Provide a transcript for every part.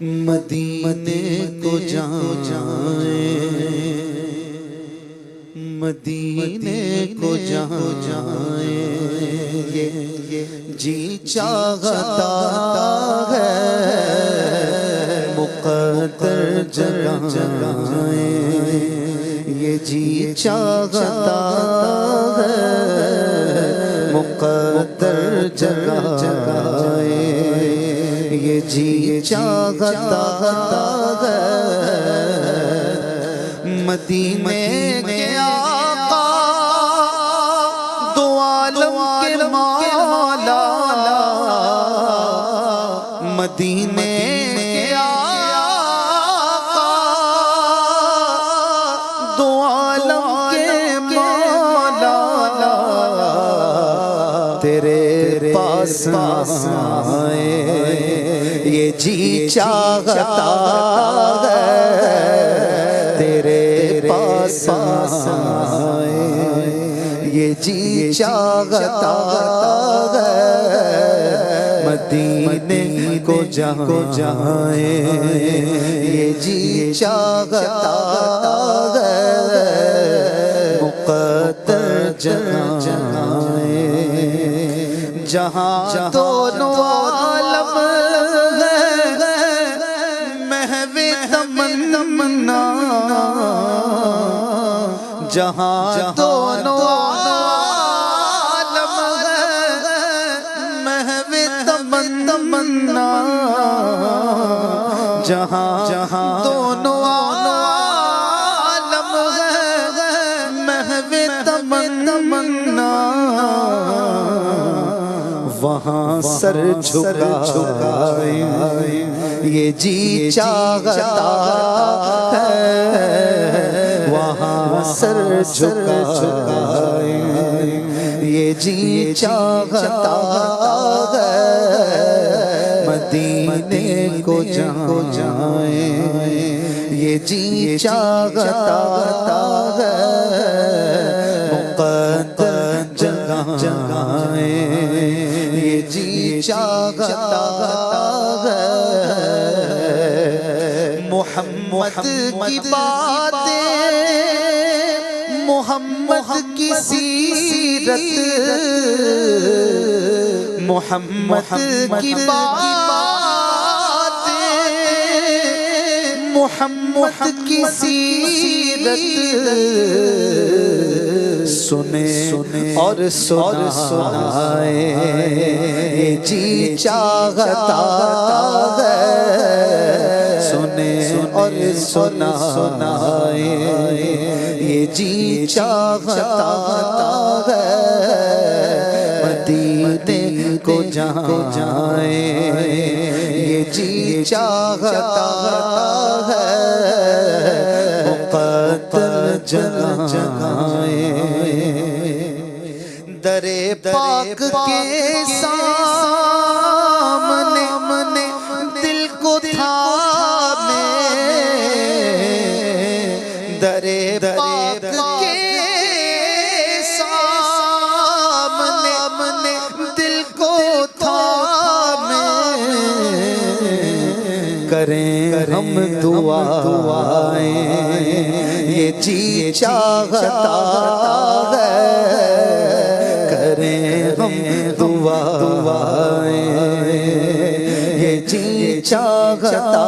مدینے کو جائیں، مدینے کو جائیں، یہ جی چاہتا ہے مقدر جگائیں، یہ جی چاہتا ہے مقدر جگائیں، یہ جی چاہتا ہے مدینے کے آقا دو عالم کے مولا، مدینے کے آقا دو عالم کے مولا، تیرے پاس آئے یہ جی چاہتا ہے، تیرے پاس آئے یہ جی چاہتا ہے مدینے کو جائیں، یہ جی چاہتا ہے مقدر جگائیں، جہاں دونوں عالم تمنا، جہاں دونوں عالم محو تمنا، جہاں دونوں عالم محو تمنا، وہاں سر جھکائیں یہ جی چاہتا ہے، وہاں سر جھکائیں یہ جی چاہتا ہے مدینے کو جائیں، یہ جی چاہتا ہے مقدر جگائیں، یہ جی چاہتا ہے محمد کی باتیں، محمد کی سیرت، محمد کی باتیں، محمد کی سیرت سنے اور سنائے، یہ جی چاہتا ہے سنے اور سنائے، یہ جی چاہتا ہے مدینے کو جائیں، یہ جی چاہتا ہے مقدر جگائیں، در پاک کے سامنے دل کو تھامے، در پاک کے سامنے دل کو تھامے، کریں ہم دعائیں یہ جی چاہتا ہے، کریں ہم دعائیں یہ جی چاہتا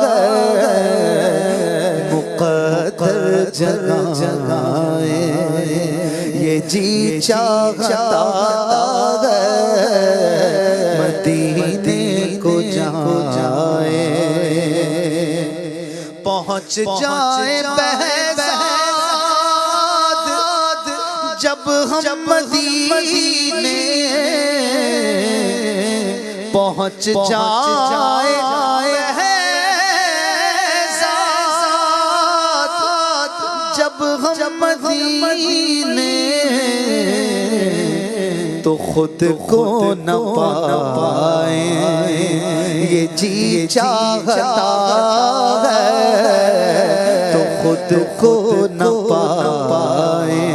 ہے مقدر جگائیں، یہ جی چاہتا ہے مدینے کو جائیں، پہنچ جائیں بہزاد جب ہم مدینے، پہنچ جائیں بہزاد جب ہم مدینے، تو خود کو نہ پائیں یہ جی چاہتا ہے، تو خود کو نہ پائیں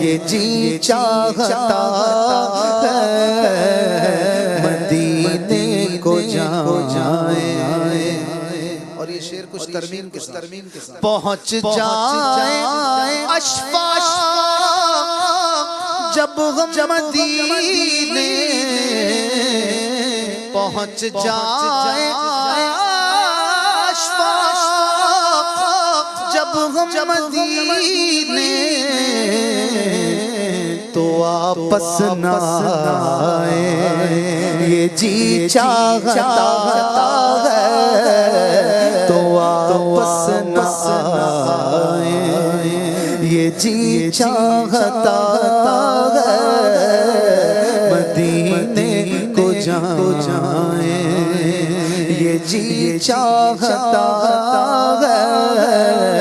یہ جی چاہتا ہے مدینے کو جائیں، شعر کچھ ترمیم کے ساتھ پہنچ جائیں اشفاق جب ہم مدینے پہنچ جائیں اشفاق جب ہم مدینے تو واپس نہ آئے یہ جی چاہتا ہے تو واپس نہ آئے یہ جی چاہتا ہے مدینے کو جائیں یہ جی چاہتا ہے